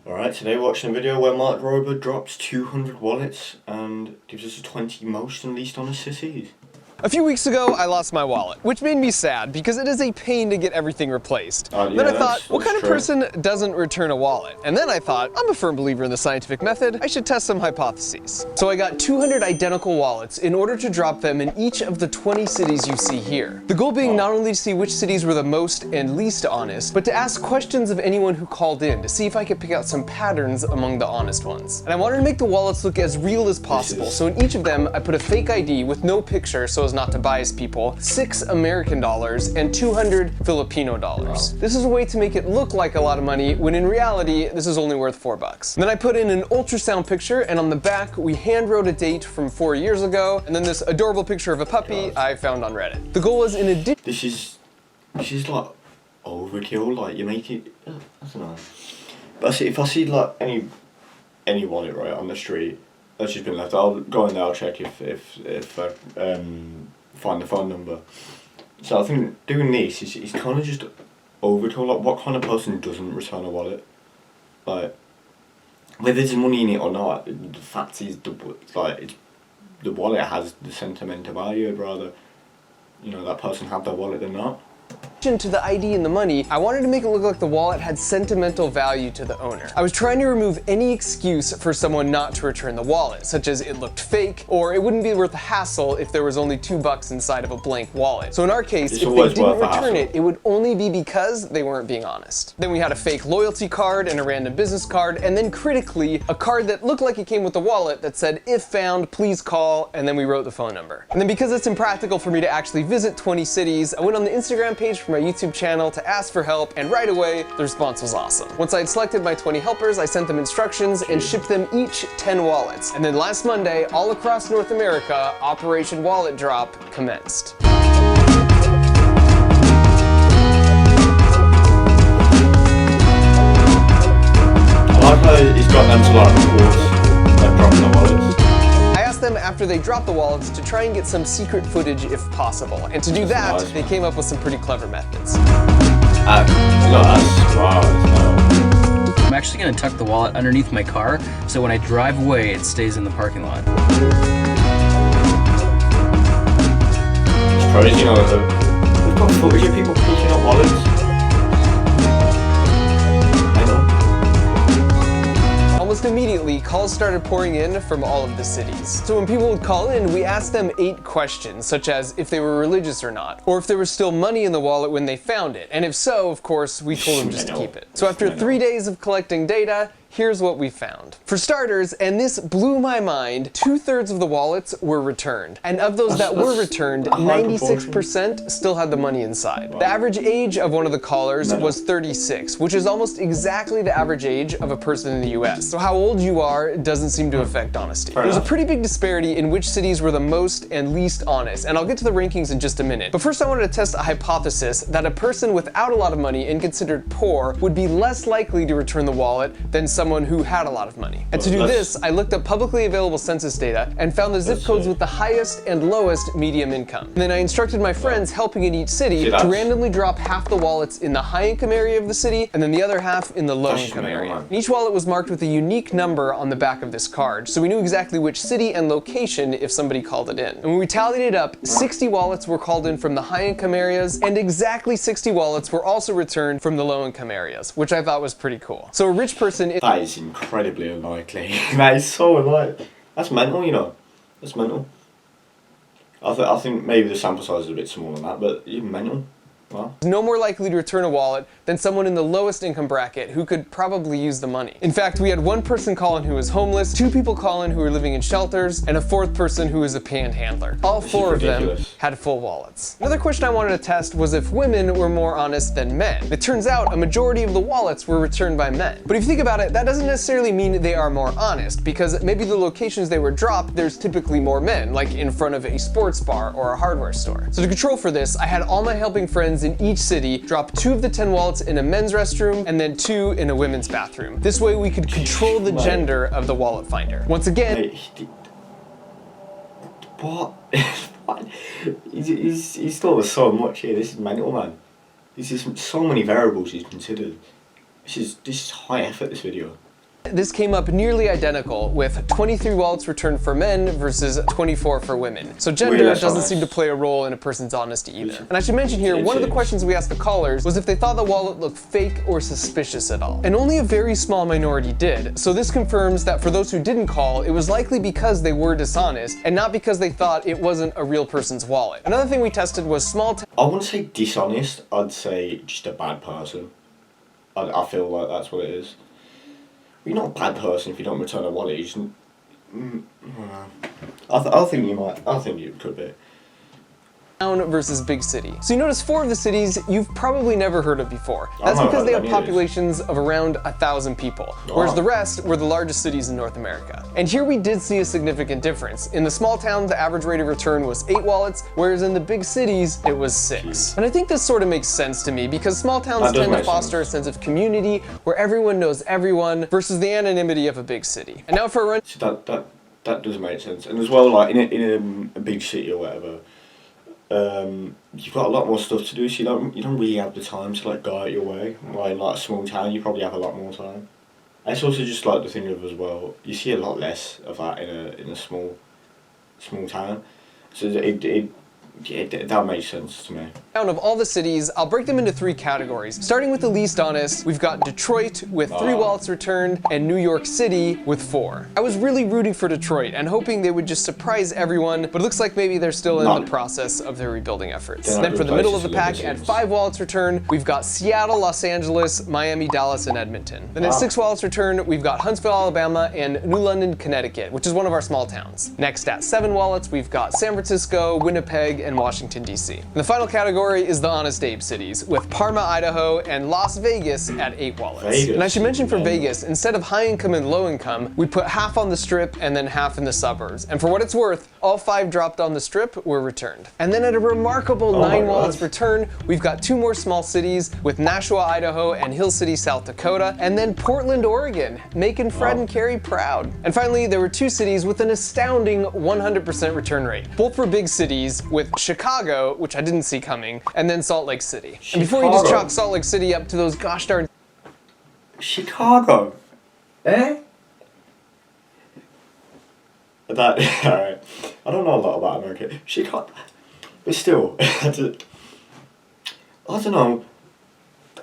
Alright, today we're watching a video where Mark Rober drops 200 wallets and gives us the 20 most and least honest cities. A few weeks ago, I lost my wallet, which made me sad because it is a pain to get everything replaced. Yeah, then I thought, what kind of true. person doesn't return a wallet? And then I thought, I'm a firm believer in the scientific method, I should test some hypotheses. So I got 200 identical wallets in order to drop them in each of the 20 cities you see here. The goal being not only to see which cities were the most and least honest, but to ask questions of anyone who called in to see if I could pick out some patterns among the honest ones. And I wanted to make the wallets look as real as possible, so in each of them I put a fake ID with no picture so as not to bias people, 6 American dollars, and 200 Filipino dollars. This is a way to make it look like a lot of money when in reality this is only worth $4. Then I put in an ultrasound picture, and on the back we hand wrote a date from 4 years ago, and then this adorable picture of a puppy I found on Reddit. The goal was in addition— This is like overkill, like you make it, I don't know. But if I see like any wallet right on the street that's just been left, I'll go in there, I'll check if I find the phone number. So I think doing this is kind of just overkill. Like, what kind of person doesn't return a wallet? Like, whether there's money in it or not, the fact is the wallet has the sentimental value. I'd rather, that person have their wallet than not. to the ID and the money, I wanted to make it look like the wallet had sentimental value to the owner. I was trying to remove any excuse for someone not to return the wallet, such as it looked fake, or it wouldn't be worth the hassle if there was only $2 inside of a blank wallet. So in our case, if they didn't return it, it would only be because they weren't being honest. Then we had a fake loyalty card and a random business card, and then critically, a card that looked like it came with the wallet that said, "If found, please call," and then we wrote the phone number. And then because it's impractical for me to actually visit 20 cities, I went on the Instagram page for my YouTube channel to ask for help, and right away, the response was awesome. Once I had selected my 20 helpers, I sent them instructions and shipped them each 10 wallets. And then last Monday, all across North America, Operation Wallet Drop commenced. I like how he's got them to like record dropping the wallets. I asked them after they dropped the wallets to try and get some secret footage if possible. And to do that, they came up with some pretty clever methods. I'm actually going to tuck the wallet underneath my car so when I drive away it stays in the parking lot. It's crazy, we've got footage of people picking up wallets. Almost immediately, calls started pouring in from all of the cities. So when people would call in, we asked them 8 questions, such as if they were religious or not, or if there was still money in the wallet when they found it, and if so, of course, we told them just to keep it. So after 3 days of collecting data, here's what we found. For starters, and this blew my mind, 2/3 of the wallets were returned. And of those that were returned, 96% still had the money inside. The average age of one of the callers was 36, which is almost exactly the average age of a person in the US. So how old you are doesn't seem to affect honesty. There's a pretty big disparity in which cities were the most and least honest, and I'll get to the rankings in just a minute. But first I wanted to test a hypothesis that a person without a lot of money and considered poor would be less likely to return the wallet than someone who had a lot of money. And to do this, I looked up publicly available census data and found the zip codes with the highest and lowest medium income. And then I instructed my friends helping in each city to randomly drop half the wallets in the high income area of the city and then the other half in the low income area. And each wallet was marked with a unique number on the back of this card, so we knew exactly which city and location if somebody called it in. And when we tallied it up, 60 wallets were called in from the high income areas and exactly 60 wallets were also returned from the low income areas, which I thought was pretty cool. So a rich person— That is incredibly unlikely. That is so unlikely. That's mental, That's mental. I think maybe the sample size is a bit smaller than that, but even mental. Wow. No more likely to return a wallet than someone in the lowest income bracket who could probably use the money. In fact, we had 1 person call in who was homeless, 2 people call in who were living in shelters, and a 4th person who was a panhandler. All 4 of them had full wallets. Another question I wanted to test was if women were more honest than men. It turns out a majority of the wallets were returned by men. But if you think about it, that doesn't necessarily mean they are more honest, because maybe the locations they were dropped, there's typically more men, like in front of a sports bar or a hardware store. So to control for this, I had all my helping friends in each city drop 2 of the 10 wallets in a men's restroom and then 2 in a women's bathroom. This way we could control the gender of the wallet finder. Once again— What? He's thought of so much here. This is mental, man. This is so many variables he's considered. This is high effort, this video. This came up nearly identical, with 23 wallets returned for men versus 24 for women. So gender doesn't seem to play a role in a person's honesty either. And I should mention here, one of the questions we asked the callers was if they thought the wallet looked fake or suspicious at all. And only a very small minority did. So this confirms that for those who didn't call, it was likely because they were dishonest and not because they thought it wasn't a real person's wallet. Another thing we tested was small town. I wouldn't say dishonest, I'd say just a bad person. I feel like that's what it is. You're not a bad person if you don't return a wallet. You just, I think you might. I think you could be. Town versus big city. So you notice 4 of the cities you've probably never heard of before. That's because they have populations of around 1,000 people, whereas the rest were the largest cities in North America. And here we did see a significant difference. In the small towns, the average rate of return was 8 wallets, whereas in the big cities, it was 6. And I think this sort of makes sense to me because small towns tend to foster a sense of community where everyone knows everyone versus the anonymity of a big city. And now for a run. So that does make sense. And as well, like in a big city or whatever, you've got a lot more stuff to do, so you don't really have the time to like go out your way. While in like a small town, you probably have a lot more time. And it's also just like the thing of as well, you see a lot less of that in a small town. So that makes sense to me. Of all the cities, I'll break them into 3 categories. Starting with the least honest, we've got Detroit with 3 wallets returned and New York City with 4. I was really rooting for Detroit and hoping they would just surprise everyone, but it looks like maybe they're still in the process of their rebuilding efforts. Then for the middle of the pack, at 5 wallets returned, we've got Seattle, Los Angeles, Miami, Dallas, and Edmonton. Then at 6 wallets returned, we've got Huntsville, Alabama, and New London, Connecticut, which is one of our small towns. Next at 7 wallets, we've got San Francisco, Winnipeg, and Washington, D.C. And the final category is the Honest Abe cities, with Parma, Idaho, and Las Vegas at 8 wallets. And I should mention for Vegas, instead of high income and low income, we put half on the strip and then half in the suburbs. And for what it's worth, all 5 dropped on the strip were returned. And then at a remarkable 9 wallets return, we've got 2 more small cities with Nashua, Idaho, and Hill City, South Dakota, and then Portland, Oregon, making Fred and Carrie proud. And finally, there were 2 cities with an astounding 100% return rate. Both were big cities, with Chicago, which I didn't see coming, and then Salt Lake City. And before you just chalk Salt Lake City up to those gosh darn Chicago, eh? Alright. I don't know a lot about America. Chicago, but still, I don't know.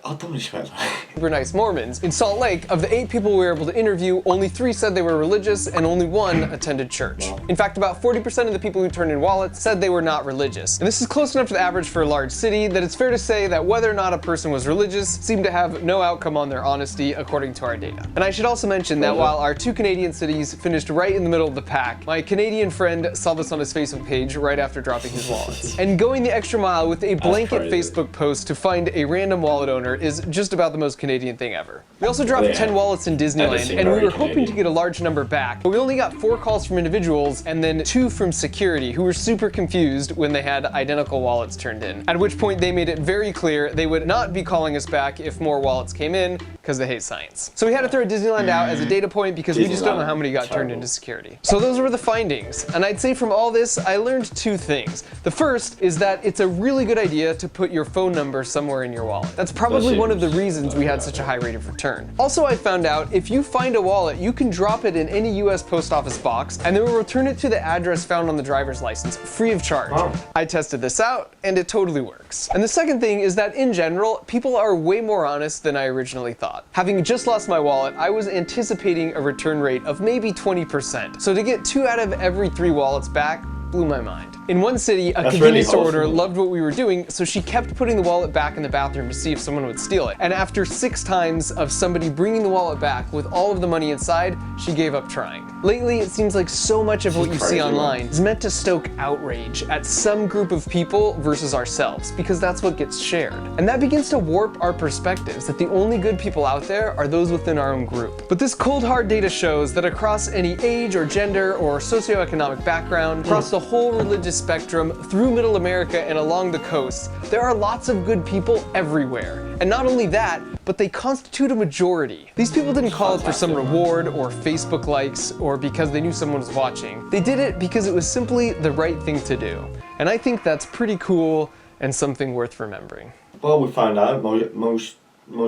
I don't expect that. Super nice Mormons. In Salt Lake, of the 8 people we were able to interview, only 3 said they were religious and only 1 attended church. In fact, about 40% of the people who turned in wallets said they were not religious. And this is close enough to the average for a large city that it's fair to say that whether or not a person was religious seemed to have no outcome on their honesty according to our data. And I should also mention that while our 2 Canadian cities finished right in the middle of the pack, my Canadian friend saw this on his Facebook page right after dropping his wallets. And going the extra mile with a blanket Facebook post to find a random wallet owner is just about the most Canadian thing ever. We also dropped 10 wallets in Disneyland, and we were hoping to get a large number back, but we only got 4 calls from individuals and then 2 from security, who were super confused when they had identical wallets turned in, at which point they made it very clear they would not be calling us back if more wallets came in, because they hate science. So we had to throw Disneyland out as a data point because we just don't know how many got turned into security. So those were the findings, and I'd say from all this, I learned 2 things. The first is that it's a really good idea to put your phone number somewhere in your wallet. That's probably one of the reasons we had such a high rate of return. Also, I found out if you find a wallet, you can drop it in any US post office box and they will return it to the address found on the driver's license, free of charge. I tested this out and it totally works. And the second thing is that in general, people are way more honest than I originally thought. Having just lost my wallet, I was anticipating a return rate of maybe 20%. So to get 2 out of every 3 wallets back blew my mind. In one city, a convenience store owner loved what we were doing, so she kept putting the wallet back in the bathroom to see if someone would steal it. And after 6 times of somebody bringing the wallet back with all of the money inside, she gave up trying. Lately, it seems like so much of what you see online is meant to stoke outrage at some group of people versus ourselves, because that's what gets shared. And that begins to warp our perspectives, that the only good people out there are those within our own group. But this cold hard data shows that across any age or gender or socioeconomic background, across the whole religious spectrum, through middle America and along the coast, there are lots of good people everywhere. And not only that, but they constitute a majority. These people didn't call it for some reward or Facebook likes or because they knew someone was watching. They did it because it was simply the right thing to do. And I think that's pretty cool and something worth remembering. Well, we found out most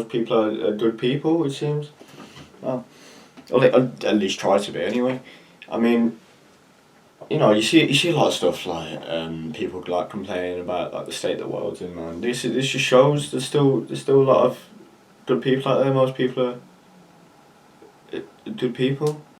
people are good people, it seems. Well, Or at least try to be anyway. I mean, you know, you see a lot of stuff like people like complaining about like the state of the world's in, man. This just shows there's still a lot of good people out there. Most people are good people.